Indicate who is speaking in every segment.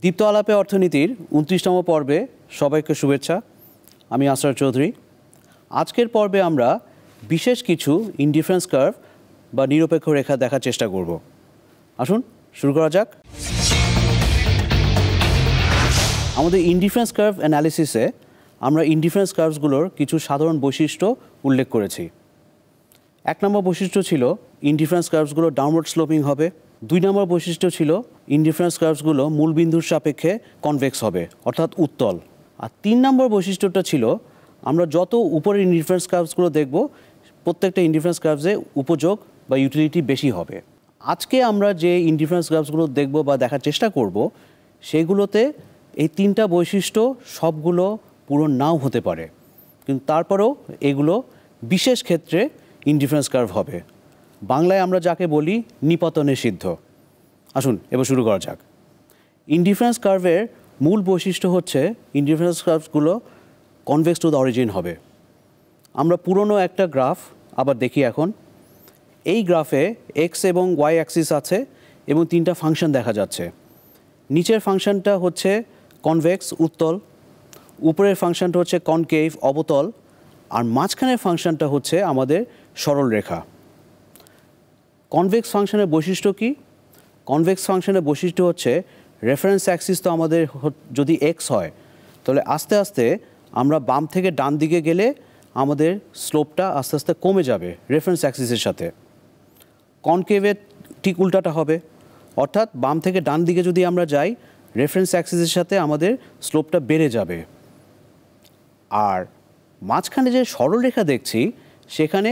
Speaker 1: দীপ্ত আলাপে অর্থনীতির ২৯তম পর্বে সবাইকে শুভেচ্ছা। আমি আসরার চৌধুরী। আজকের পর্বে আমরা বিশেষ কিছু ইনডিফারেন্স কার্ভ বা নিরপেক্ষ রেখা দেখার চেষ্টা করব। আসুন শুরু করা যাক। আমাদের ইনডিফারেন্স কার্ভ অ্যানালিসিসে আমরা ইনডিফারেন্স কার্ভসগুলোর কিছু সাধারণ বৈশিষ্ট্য উল্লেখ করেছি। ১ নম্বর বৈশিষ্ট্য ছিল ইনডিফারেন্স কার্ভসগুলো ডাউনওয়ার্ড স্লোপিং হবে। ২ নম্বর বৈশিষ্ট্য ছিল ইনডিফারেন্স কার্ভসগুলো মূলবিন্দুর সাপেক্ষে কনভেক্স হবে, অর্থাৎ উত্তল। আর ৩ নম্বর বৈশিষ্ট্যটা ছিল আমরা যত উপরের ইনডিফারেন্স কার্ভসগুলো দেখব প্রত্যেকটা ইনডিফারেন্স কার্ভসে উপযোগ বা ইউটিলিটি বেশি হবে। আজকে আমরা যে ইনডিফারেন্স কার্ভসগুলো দেখব বা দেখার চেষ্টা করব সেগুলোতে এই ৩টা বৈশিষ্ট্য সবগুলো পূরণ নাও হতে পারে, কিন্তু তারপরেও এগুলো বিশেষ ক্ষেত্রে ইনডিফারেন্স কার্ভ হবে। বাংলায় আমরা যাকে বলি নিপতনে সিদ্ধ। আসুন এবার শুরু করা যাক। ইনডিফারেন্স কার্ভের মূল বৈশিষ্ট্য হচ্ছে ইনডিফারেন্স কার্ভসগুলো কনভেক্স টু দ্য অরিজিন হবে। আমরা পুরনো একটা গ্রাফ আবার দেখি এখন। এই গ্রাফে এক্স এবং ওয়াই অ্যাক্সিস আছে এবং 3টা ফাংশন দেখা যাচ্ছে। নিচের ফাংশনটা হচ্ছে কনভেক্স উত্তল, উপরের ফাংশনটা হচ্ছে কনকেভ অবতল, আর মাঝখানের ফাংশনটা হচ্ছে আমাদের সরল রেখা। কনভেক্স ফাংশনের বৈশিষ্ট্য কি? কনভেক্স ফাংশনের বৈশিষ্ট্য হচ্ছে রেফারেন্স অ্যাক্সিস তো আমাদের যদি এক্স হয় তাহলে আস্তে আস্তে আমরা বাম থেকে ডান দিকে গেলে আমাদের স্লোপটা আস্তে আস্তে কমে যাবে রেফারেন্স অ্যাক্সিসের সাথে। কনকেভের ঠিক উল্টাটা হবে, অর্থাৎ বাম থেকে ডান দিকে যদি আমরা যাই রেফারেন্স অ্যাক্সিসের সাথে আমাদের স্লোপটা বেড়ে যাবে। আর মাঝখানে যে সরলরেখা দেখছি সেখানে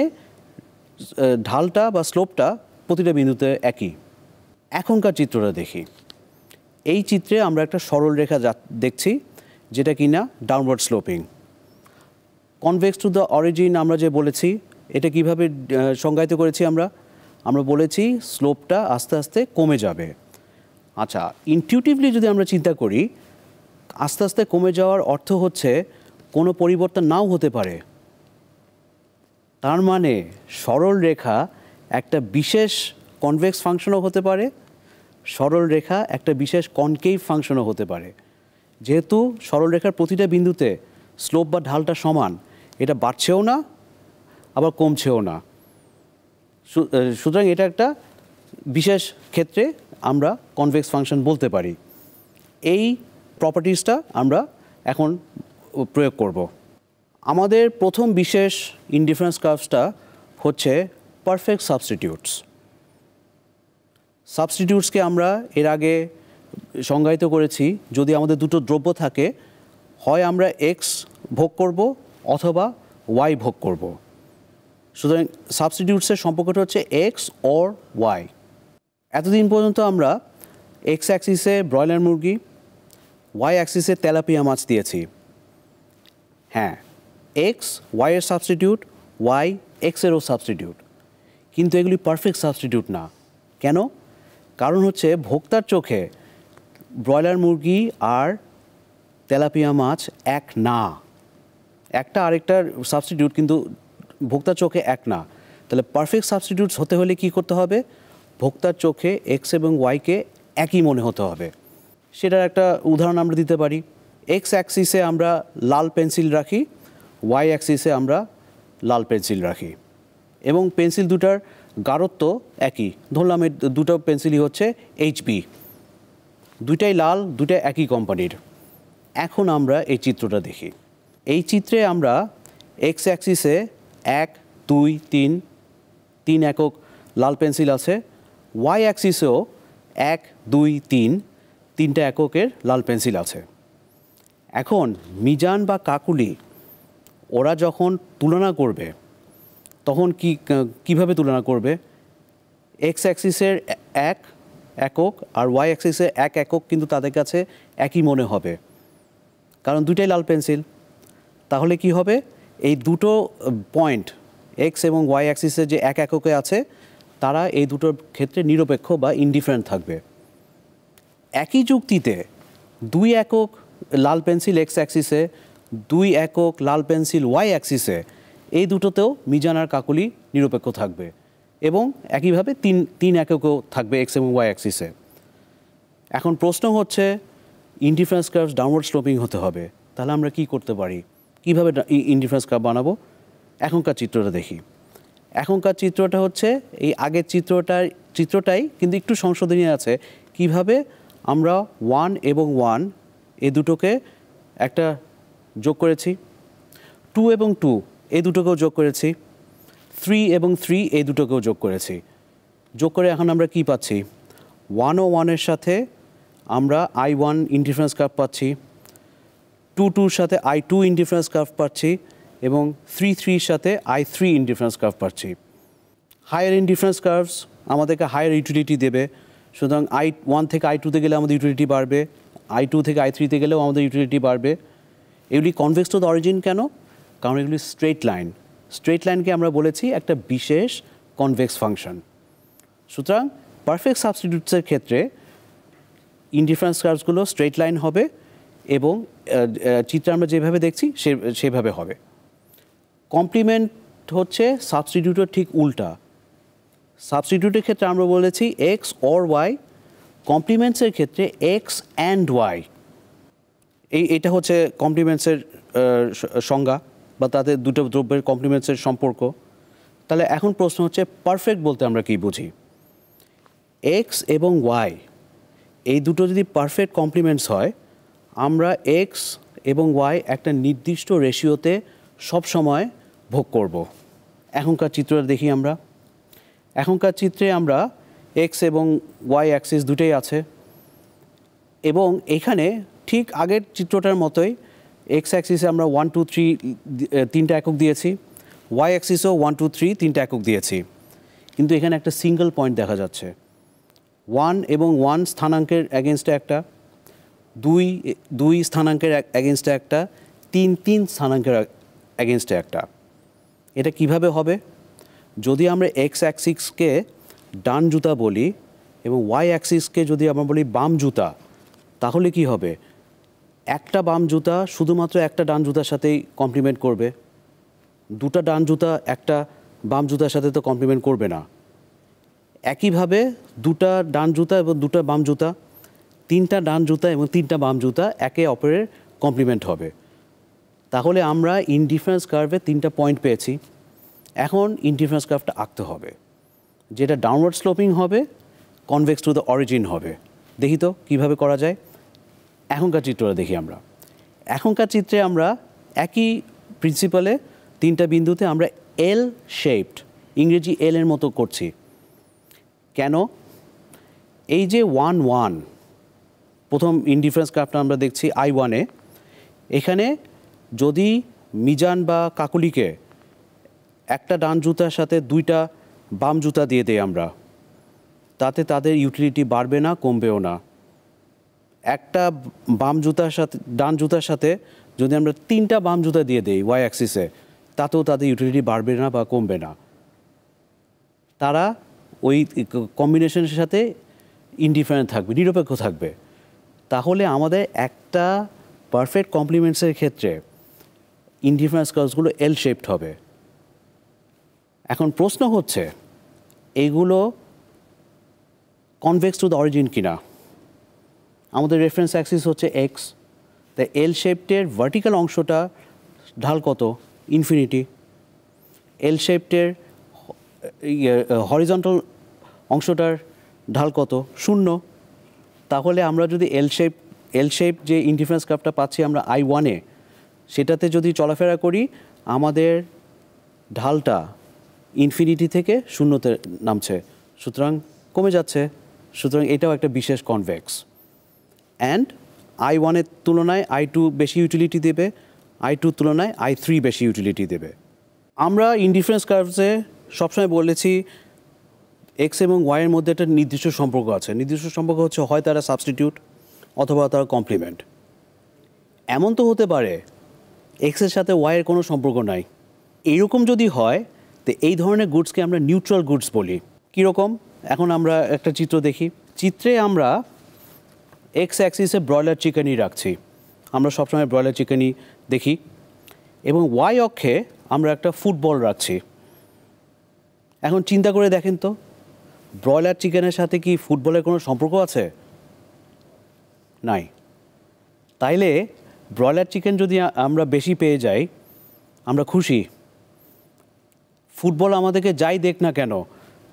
Speaker 1: ঢালটা বা স্লোপটা প্রতিটা বিন্দুতে একই। এখনকার চিত্রটা দেখি। এই চিত্রে আমরা একটা সরলরেখা দেখছি যেটা কিনা downward sloping. Convex to the origin আমরা যে বলেছি এটা কিভাবে সংজ্ঞায়িত করেছি আমরা বলেছি স্লোপটা আস্তে আস্তে কমে যাবে। আচ্ছা, ইনটিউটিভলি যদি আমরা চিন্তা করি আস্তে আস্তে কমে যাওয়ার অর্থ হচ্ছে কোনো পরিবর্তন নাও হতে পারে। তার মানে সরল রেখা একটা বিশেষ কনভেক্স ফাংশনও হতে পারে, সরল রেখা একটা বিশেষ কনকেভ ফাংশনও হতে পারে। যেহেতু সরল রেখার প্রতিটা বিন্দুতে স্লোপ বা ঢালটা সমান, এটা বাড়ছেও না আবার কমছেও না, সুতরাং এটা একটা বিশেষ ক্ষেত্রে আমরা কনভেক্স ফাংশন বলতে পারি। এই প্রপার্টিসটা আমরা এখন প্রয়োগ করব। আমাদের প্রথম বিশেষ ইনডিফারেন্স কার্ভসটা হচ্ছে পারফেক্ট সাবস্টিটিউটস। সাবস্টিটিউটসকে আমরা এর আগে সংজ্ঞায়িত করেছি যদি আমাদের দুটো দ্রব্য থাকে, হয় আমরা এক্স ভোগ করব অথবা ওয়াই ভোগ করব। সুতরাং সাবস্টিটিউটসের সম্পর্কটা হচ্ছে এক্স অর ওয়াই। এতদিন পর্যন্ত আমরা এক্স অ্যাক্সিসে ব্রয়লার মুরগি, ওয়াই অ্যাক্সিসে তেলাপিয়া মাছ দিয়েছি। হ্যাঁ, এক্স ওয়াইয়ের সাবস্টিটিউট, ওয়াই এক্সেরও সাবস্টিটিউট, কিন্তু এগুলি পারফেক্ট সাবস্টিটিউট না। কেন? কারণ হচ্ছে ভোক্তার চোখে ব্রয়লার মুরগি আর তেলাপিয়া মাছ এক না। একটা আরেকটার সাবস্টিটিউট, কিন্তু ভোক্তার চোখে এক না। তাহলে পারফেক্ট সাবস্টিটিউটস হতে হলে কি করতে হবে? ভোক্তার চোখে এক্স এবং ওয়াইকে একই মনে হতে হবে। সেটার একটা উদাহরণ আমরা দিতে পারি। এক্স অ্যাক্সিসে আমরা লাল পেন্সিল রাখি, ওয়াই অ্যাক্সিসে আমরা লাল পেন্সিল রাখি এবং পেন্সিল দুটার গাঢ়ত্ব একই। ধরলাম এর দুটো পেন্সিলই হচ্ছে এইচবি, দুইটাই লাল, দুইটাই একই কোম্পানির। এখন আমরা এই চিত্রটা দেখি। এই চিত্রে আমরা এক্স অ্যাক্সিসে 1, 2, 3 একক লাল পেন্সিল আছে, ওয়াই অ্যাক্সিসেও 1, 2, 3 এককের লাল পেন্সিল আছে। এখন মিজান বা কাকুলি ওরা যখন তুলনা করবে তখন কিভাবে তুলনা করবে? এক্স অ্যাক্সিসের 1 একক আর ওয়াই অ্যাক্সিসের 1 একক কিন্তু তাদের কাছে একই মনে হবে, কারণ দুইটাই লাল পেন্সিল। তাহলে কি হবে? এই দুটো পয়েন্ট এক্স এবং ওয়াই অ্যাক্সিসে যে 1 এককে আছে তারা এই দুটোর ক্ষেত্রে নিরপেক্ষ বা ইনডিফারেন্ট থাকবে। একই যুক্তিতে 2 একক লাল পেন্সিল এক্স অ্যাক্সিসে, 2 একক লাল পেন্সিল ওয়াই অ্যাক্সিসে, এই দুটোতেও মিজান আর কাকুলি নিরপেক্ষ থাকবে এবং একইভাবে 3 এককও থাকবে এক্স এবং ওয়াই অ্যাক্সিসে। এখন প্রশ্ন হচ্ছে ইনডিফারেন্স কার্ভস ডাউনওয়ার্ড স্লোপিং হতে হবে। তাহলে আমরা কি করতে পারি, কীভাবে ইনডিফারেন্স কার্ভ বানাবো? এখনকার চিত্রটা দেখি। এখনকার চিত্রটা হচ্ছে এই আগের চিত্রটাই কিন্তু একটু সংশোধনী আছে। কিভাবে আমরা 1 এবং 1 এই দুটোকে একটা যোগ করেছি, 2 এবং 2 এই দুটোকেও যোগ করেছি, 3 এবং 3 এই দুটোকেও যোগ করেছি। যোগ করে এখন আমরা কি পাচ্ছি? 1 ও 1-এর সাথে আমরা I1 ইনডিফারেন্স কার্ভ পাচ্ছি, 2 2-র সাথে I2 ইনডিফারেন্স কার্ভ পাচ্ছি এবং 3 3-র সাথে I3 ইনডিফারেন্স কার্ভ পাচ্ছি। হায়ার ইনডিফারেন্স কার্ভস আমাদেরকে হায়ার ইউটিলিটি দেবে। সুতরাং I1 থেকে I2-তে গেলে আমাদের ইউটিলিটি বাড়বে, I2 থেকে I3-তে গেলেও আমাদের ইউটিলিটি বাড়বে। এগুলি কনভেক্স টু দ্য অরিজিন কেন? কারণ এগুলি স্ট্রেট লাইন। স্ট্রেট লাইনকে আমরা বলেছি একটা বিশেষ কনভেক্স ফাংশন। সুতরাং পারফেক্ট সাবস্টিটিউটসের ক্ষেত্রে ইনডিফারেন্স কার্ভসগুলো স্ট্রেট লাইন হবে এবং চিত্রে আমরা যেভাবে দেখছি সেভাবে হবে। কমপ্লিমেন্ট হচ্ছে সাবস্টিটিউটের ঠিক উল্টা। সাবস্টিটিউটের ক্ষেত্রে আমরা বলেছি এক্স অর ওয়াই, কমপ্লিমেন্টসের ক্ষেত্রে এক্স অ্যান্ড ওয়াই। এটা হচ্ছে কমপ্লিমেন্টসের সংজ্ঞা বা তাদের দুটো দ্রব্যের কমপ্লিমেন্টসের সম্পর্ক। তাহলে এখন প্রশ্ন হচ্ছে পারফেক্ট বলতে আমরা কি বুঝি? এক্স এবং ওয়াই এই দুটো যদি পারফেক্ট কমপ্লিমেন্টস হয়, আমরা এক্স এবং ওয়াই একটা নির্দিষ্ট রেশিওতে সবসময় ভোগ করব। এখনকার চিত্রটা দেখি আমরা। এখনকার চিত্রে আমরা এক্স এবং ওয়াই অ্যাক্সিস দুটোই আছে এবং এখানে ঠিক আগের চিত্রটার মতোই এক্স অ্যাক্সিসে আমরা 1 2 3 তিনটা একক দিয়েছি, ওয়াই অ্যাক্সিসও 1 2 3 তিনটা একক দিয়েছি। কিন্তু এখানে একটা সিঙ্গেল পয়েন্ট দেখা যাচ্ছে। 1 এবং 1 স্থানাঙ্কের অ্যাগেনস্টে একটা, 2 স্থানাঙ্কের অ্যাগেনস্টে একটা, 3 স্থানাঙ্কের অ্যাগেনস্টে একটা। এটা কিভাবে হবে? যদি আমরা এক্স অ্যাক্সিসকে ডান জুতা বলি এবং ওয়াই অ্যাক্সিসকে যদি আমরা বলি বাম জুতা, তাহলে কি হবে? একটা বাম জুতা শুধুমাত্র একটা ডান জুতার সাথেই কমপ্লিমেন্ট করবে, দুটা ডান জুতা একটা বাম জুতার সাথে তো কমপ্লিমেন্ট করবে না। একইভাবে দুটা ডান জুতা এবং দুটা বাম জুতা, তিনটা ডান জুতা এবং তিনটা বাম জুতা একে অপরের কমপ্লিমেন্ট হবে। তাহলে আমরা ইনডিফারেন্স কার্ভে তিনটা পয়েন্ট পেয়েছি। এখন ইনডিফারেন্স কার্ভটা আঁকতে হবে, যেটা ডাউনওয়ার্ড স্লোপিং হবে, কনভেক্স টু দ্য অরিজিন হবে। দেখি তো কীভাবে করা যায়। এখনকার চিত্রটা দেখি আমরা। এখনকার চিত্রে আমরা একই প্রিন্সিপালে তিনটা বিন্দুতে আমরা এল শেপড, ইংরেজি এল-এর মতো করছি। কেন? এই যে 1 1 প্রথম ইনডিফারেন্স কার্ভটা আমরা দেখছি I1-এ, এখানে যদি মিজান বা কাকুলিকে একটা ডান জুতার সাথে দুইটা বাম জুতা দিয়ে দেই আমরা, তাতে তাদের ইউটিলিটি বাড়বে না, কমবেও না। একটা বাম জুতার সাথে ডান জুতার সাথে যদি আমরা তিনটা বাম জুতা দিয়ে দেই ওয়াই অ্যাক্সিসে, তাতেও তাদের ইউটিলিটি বাড়বে না বা কমবে না। তারা ওই কম্বিনেশনের সাথে ইনডিফারেন্ট থাকবে, নিরপেক্ষ থাকবে। তাহলে আমাদের একটা পারফেক্ট কমপ্লিমেন্টসের ক্ষেত্রে ইনডিফারেন্স কার্ভসগুলো এল শেপড হবে। এখন প্রশ্ন হচ্ছে এইগুলো কনভেক্স টু দ্য অরিজিন কিনা। আমাদের রেফারেন্স অ্যাক্সিস হচ্ছে এক্স, তাই এল শেপটের ভার্টিক্যাল অংশটা ঢাল কত? ইনফিনিটি। এল শেপটের হরিজন্টাল অংশটার ঢাল কত? 0। তাহলে আমরা যদি এল শেপ যে ইনডিফারেন্স কার্ভটা পাচ্ছি আমরা I1-এ, সেটাতে যদি চলাফেরা করি আমাদের ঢালটা ইনফিনিটি থেকে 0-তে নামছে, সুতরাং কমে যাচ্ছে। সুতরাং এটাও একটা বিশেষ কনভেক্স। অ্যান্ড I1-এর তুলনায় I2 বেশি ইউটিলিটি দেবে, I2-র তুলনায় I3 বেশি ইউটিলিটি দেবে। আমরা ইনডিফারেন্স কার্ভসে সবসময় বলেছি এক্স এবং ওয়াইয়ের মধ্যে একটা নির্দিষ্ট সম্পর্ক আছে। নির্দিষ্ট সম্পর্ক হচ্ছে হয় তারা সাবস্টিটিউট অথবা তারা কমপ্লিমেন্ট। এমন তো হতে পারে এক্সের সাথে ওয়াইয়ের কোনো সম্পর্ক নাই। এইরকম যদি হয় তো এই ধরনের গুডসকে আমরা নিউট্রাল গুডস বলি। কীরকম? এখন আমরা একটা চিত্র দেখি। চিত্রে আমরা এক্স অ্যাক্সিসে ব্রয়লার চিকেনই রাখছি, আমরা সবসময় ব্রয়লার চিকেনই দেখি, এবং ওয়াই অক্ষে আমরা একটা ফুটবল রাখছি। এখন চিন্তা করে দেখেন তো, ব্রয়লার চিকেনের সাথে কি ফুটবলের কোনো সম্পর্ক আছে? নাই। তাইলে ব্রয়লার চিকেন যদি আমরা বেশি পেয়ে যাই আমরা খুশি। ফুটবল আমাদেরকে যাই দেখ না কেন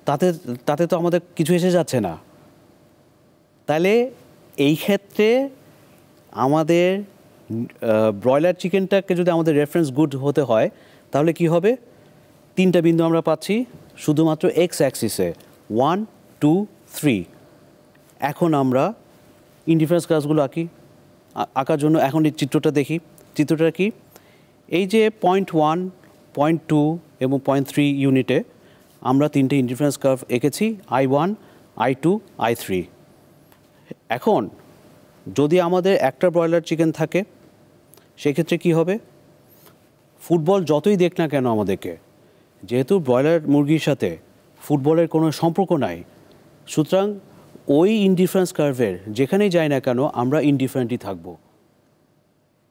Speaker 1: তাতে তাতে তো আমাদের কিছু এসে যাচ্ছে না। তাহলে এই ক্ষেত্রে আমাদের ব্রয়লার চিকেনটাকে যদি আমাদের রেফারেন্স গুড হতে হয় তাহলে কি হবে? 3টা বিন্দু আমরা পাচ্ছি শুধুমাত্র এক্স অ্যাক্সিসে, 1 2 3। এখন আমরা ইনডিফারেন্স কাজগুলো আঁকার জন্য এখন এই চিত্রটা দেখি। চিত্রটা কি? এই যে 0.1, 0.2 এবং 0.3 ইউনিটে আমরা 3টে ইনডিফারেন্স কার্ভ এঁকেছি, I1, I2, I3। এখন যদি আমাদের একটা ব্রয়লার চিকেন থাকে সেক্ষেত্রে কি হবে? ফুটবল যতই দেখ না কেন আমাদেরকে, যেহেতু ব্রয়লার মুরগির সাথে ফুটবলের কোনো সম্পর্ক নাই, সুতরাং ওই ইনডিফারেন্স কার্ভের যেখানেই যাই না কেন আমরা ইনডিফারেন্টই থাকব।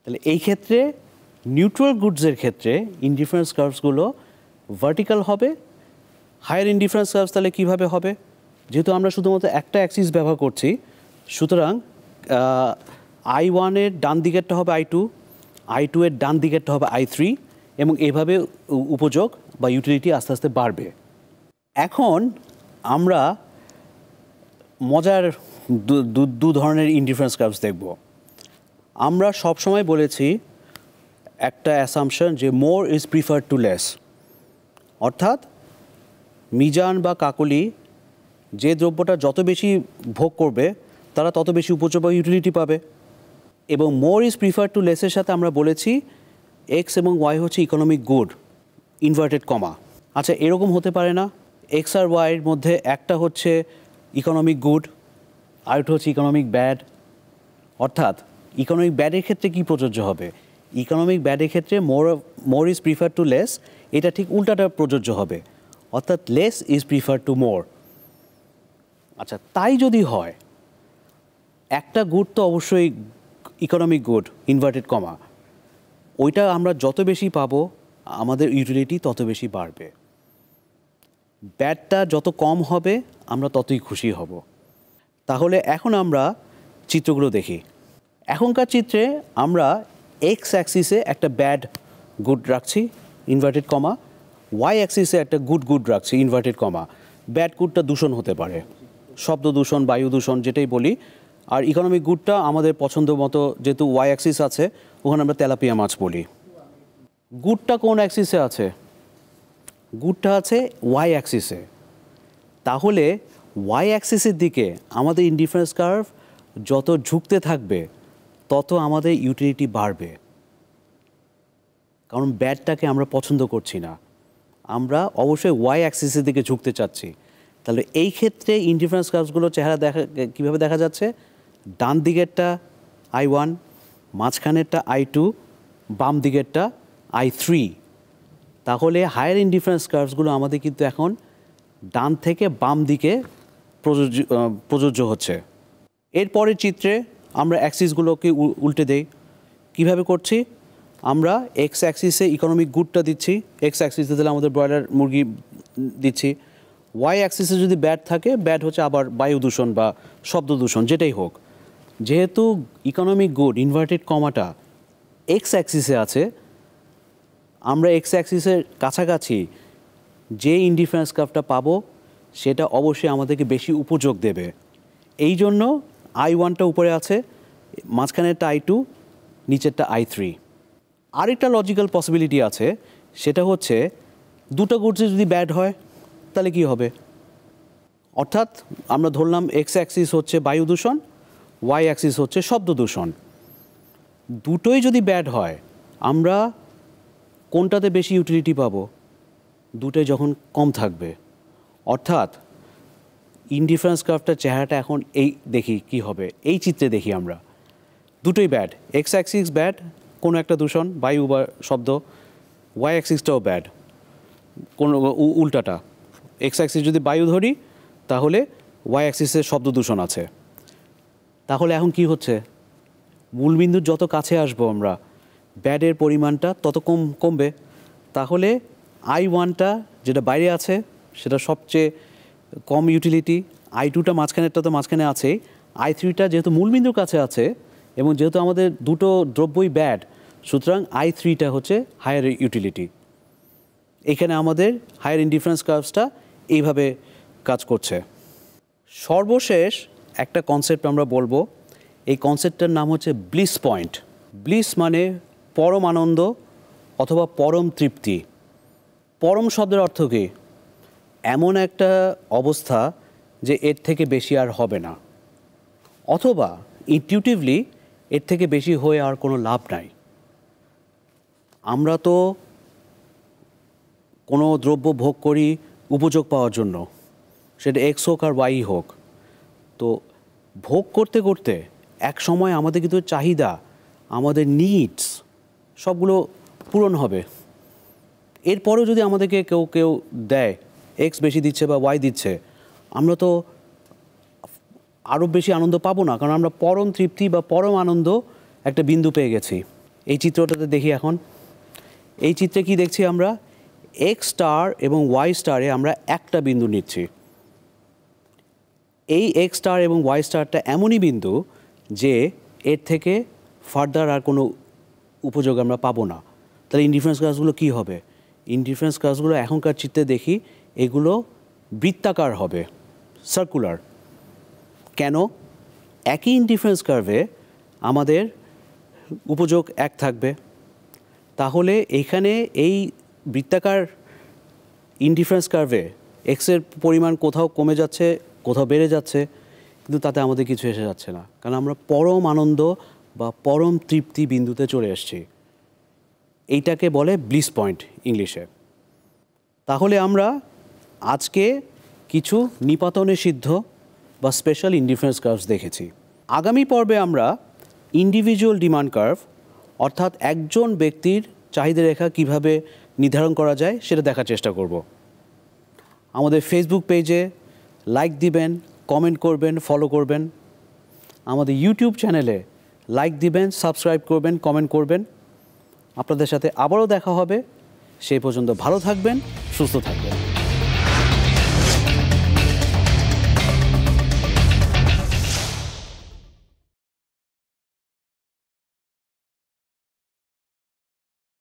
Speaker 1: তাহলে এই ক্ষেত্রে নিউট্রাল গুডসের ক্ষেত্রে ইনডিফারেন্স কার্ভসগুলো ভার্টিক্যাল হবে। হায়ার ইনডিফারেন্স কার্ভস তাহলে কীভাবে হবে? যেহেতু আমরা শুধুমাত্র একটা অ্যাক্সিস ব্যবহার করছি, সুতরাং I1 এর ডান দিকেরটা হবে I2, I2 এর ডান দিকেরটা হবে I3 এবং এভাবে উপযোগ বা ইউটিলিটি আস্তে আস্তে বাড়বে। এখন আমরা মজার দু ধরনের ইনডিফারেন্স কার্ভস দেখব। আমরা সবসময় বলেছি একটা অ্যাসাম্পশন যে more is preferred to less, অর্থাৎ মিজান বা কাকলি যে দ্রব্যটা যত বেশি ভোগ করবে তারা তত বেশি উপযোগ বা ইউটিলিটি পাবে। এবং মোর ইজ প্রিফার্ড টু লেসের সাথে আমরা বলেছি এক্স এবং ওয়াই হচ্ছে ইকোনমিক গুড, ইনভার্টেড কমা। আচ্ছা, এরকম হতে পারে না এক্স আর ওয়াইয়ের মধ্যে একটা হচ্ছে ইকোনমিক গুড আর একটা হচ্ছে ইকোনমিক ব্যাড? অর্থাৎ ইকোনমিক ব্যাডের ক্ষেত্রে কি প্রযোজ্য হবে? ইকোনমিক ব্যাডের ক্ষেত্রে মোর ইজ প্রিফার টু লেস, এটা ঠিক উল্টাটা প্রযোজ্য হবে, অর্থাৎ লেস ইজ প্রিফার টু মোর। আচ্ছা, তাই যদি হয় একটা গুড তো অবশ্যই ইকোনমিক গুড, ইনভার্টেড কমা, ওইটা আমরা যত বেশি পাবো আমাদের ইউটিলিটি তত বেশি বাড়বে। ব্যাডটা যত কম হবে আমরা ততই খুশি হব। তাহলে এখন আমরা চিত্রগুলো দেখি। এখনকার চিত্রে আমরা এক্স অ্যাক্সিসে একটা ব্যাড গুড রাখছি, ইনভার্টেড কমা, ওয়াই অ্যাক্সিসে একটা গুড রাখছি, ইনভার্টেড কমা। ব্যাড গুডটা দূষণ হতে পারে, শব্দ দূষণ, বায়ু দূষণ, যেটাই বলি। আর ইকোনমিক গুডটা আমাদের পছন্দ মতো, যেহেতু ওয়াই অ্যাক্সিস আছে ওখানে আমরা তেলাপিয়া মাছ বলি। গুডটা কোন অ্যাক্সিসে আছে? গুডটা আছে ওয়াই অ্যাক্সিসে। তাহলে ওয়াই অ্যাক্সিসের দিকে আমাদের ইনডিফারেন্স কার্ভ যত ঝুঁকতে থাকবে তত আমাদের ইউটিলিটি বাড়বে, কারণ ব্যাডটাকে আমরা পছন্দ করছি না, আমরা অবশ্যই ওয়াই অ্যাক্সিসের দিকে ঝুঁকতে চাচ্ছি। তাহলে এই ক্ষেত্রে ইনডিফারেন্স কার্ভসগুলো চেহারা কীভাবে দেখা যাচ্ছে? ডান দিকেরটা I1, মাঝখানেরটা I2, বাম দিকেরটা I3। তাহলে হায়ার ইনডিফারেন্স কার্ভসগুলো আমাদের কিন্তু এখন ডান থেকে বাম দিকে প্রযোজ্য হচ্ছে। এরপরের চিত্রে আমরা অ্যাক্সিসগুলোকে উল্টে দেই। কিভাবে করছি? আমরা এক্স অ্যাক্সিসে ইকোনমিক গুডটা দিচ্ছি, এক্স অ্যাক্সিসে দিলে আমাদের ব্রয়লার মুরগি দিচ্ছি। ওয়াই অ্যাক্সিসে যদি ব্যাড থাকে, ব্যাড হচ্ছে আবার বায়ু দূষণ বা শব্দ দূষণ, যেটাই হোক। যেহেতু ইকোনমিক গুড, ইনভার্টেড কমাটা এক্স অ্যাক্সিসে আছে, আমরা এক্স অ্যাক্সিসের কাছাকাছি যে ইনডিফারেন্স কার্ভটা পাবো সেটা অবশ্যই আমাদেরকে বেশি উপযোগ দেবে। এই জন্য I1টা উপরে আছে, মাঝখানেরটা I2, নিচেরটা I3। আরেকটা লজিক্যাল পসিবিলিটি আছে, সেটা হচ্ছে দুটো গুডসে যদি ব্যাড হয় তাহলে কি হবে? অর্থাৎ আমরা ধরলাম এক্স অ্যাক্সিস হচ্ছে বায়ু দূষণ, ওয়াই অ্যাক্সিস হচ্ছে শব্দ দূষণ। দুটোই যদি ব্যাড হয় আমরা কোনটাতে বেশি ইউটিলিটি পাবো? দুটোই যখন কম থাকবে। অর্থাৎ ইনডিফারেন্স কার্ভটার চেহারাটা এখন এই দেখি কি হবে। এই চিত্রে দেখি আমরা দুটোই ব্যাড, এক্স অ্যাক্সিস ব্যাড, কোনো একটা দূষণ, বায়ু বা শব্দ, ওয়াই অ্যাক্সিসটাও ব্যাড, কোনো উল্টাটা। এক্স অ্যাক্সিস যদি বায়ু ধরি তাহলে ওয়াই অ্যাক্সিসের শব্দ দূষণ আছে। তাহলে এখন কি হচ্ছে? মূলবিন্দুর যত কাছে আসবো আমরা ব্যাডের পরিমাণটা তত কমবে। তাহলে I1টা যেটা বাইরে আছে সেটা সবচেয়ে কম ইউটিলিটি, I2টা মাঝখানেরটা তো মাঝখানে আছে, I3টা যেহেতু মূলবিন্দুর কাছে আছে এবং যেহেতু আমাদের দুটো দ্রব্যই ব্যাড, সুতরাং I3টা হচ্ছে হায়ার ইউটিলিটি। এখানে আমাদের হায়ার ইনডিফারেন্স কার্ভসটা এইভাবে কাজ করছে। সর্বশেষ একটা কনসেপ্ট আমরা বলবো, এই কনসেপ্টটার নাম হচ্ছে ব্লিস পয়েন্ট। ব্লিস মানে পরম আনন্দ অথবা পরম তৃপ্তি। পরম শব্দের অর্থ কী? এমন একটা অবস্থা যে এর থেকে বেশি আর হবে না, অথবা ইনটিউটিভলি এর থেকে বেশি হয়ে আর কোনো লাভ নাই। আমরা তো কোনো দ্রব্য ভোগ করি উপযোগ পাওয়ার জন্য, সেটা এক্স হোক আর ওয়াই হোক। তো ভোগ করতে করতে এক সময় আমাদের কিন্তু চাহিদা, আমাদের নিডস সবগুলো পূরণ হবে। এরপরেও যদি আমাদেরকে কেউ দেয়, এক্স বেশি দিচ্ছে বা ওয়াই দিচ্ছে, আমরা তো আরও বেশি আনন্দ পাবো না, কারণ আমরা পরম তৃপ্তি বা পরম আনন্দ একটা বিন্দু পেয়ে গেছি। এই চিত্রটাতে দেখি এখন। এই চিত্রে কি দেখছি আমরা? এক্স স্টার এবং ওয়াই স্টারে আমরা একটা বিন্দু নিচ্ছি। এই এক্স স্টার এবং ওয়াই স্টারটা এমনই বিন্দু যে এর থেকে ফার্দার আর কোনো উপযোগ আমরা পাবো না। তাহলে ইনডিফারেন্স কার্ভসগুলো কী হবে? ইনডিফারেন্স কার্ভসগুলো এখনকার চিত্রে দেখি এগুলো বৃত্তাকার হবে, সার্কুলার। কেন? একই ইনডিফারেন্স কার্ভে আমাদের উপযোগ এক থাকবে। তাহলে এখানে এই বৃত্তাকার ইনডিফারেন্স কার্ভে এক্সের পরিমাণ কোথাও কমে যাচ্ছে, কোথাও বেড়ে যাচ্ছে, কিন্তু তাতে আমাদের কিছু এসে যাচ্ছে না, কারণ আমরা পরম আনন্দ বা পরম তৃপ্তি বিন্দুতে চলে এসেছি। এইটাকে বলে ব্লিস পয়েন্ট ইংলিশে। তাহলে আমরা আজকে কিছু নিপাতনে সিদ্ধ বা স্পেশাল ইনডিফারেন্স কার্ভস দেখেছি। আগামী পর্বে আমরা ইন্ডিভিজুয়াল ডিমান্ড কার্ভ, অর্থাৎ একজন ব্যক্তির চাহিদা রেখা কীভাবে নির্ধারণ করা যায় সেটা দেখার চেষ্টা করব। আমাদের ফেসবুক পেজে লাইক দিবেন, কমেন্ট করবেন, ফলো করবেন। আমাদের ইউটিউব চ্যানেলে লাইক দিবেন, সাবস্ক্রাইব করবেন, কমেন্ট করবেন। আপনাদের সাথে আবারও দেখা হবে। সেই পর্যন্ত ভালো থাকবেন, সুস্থ থাকবেন।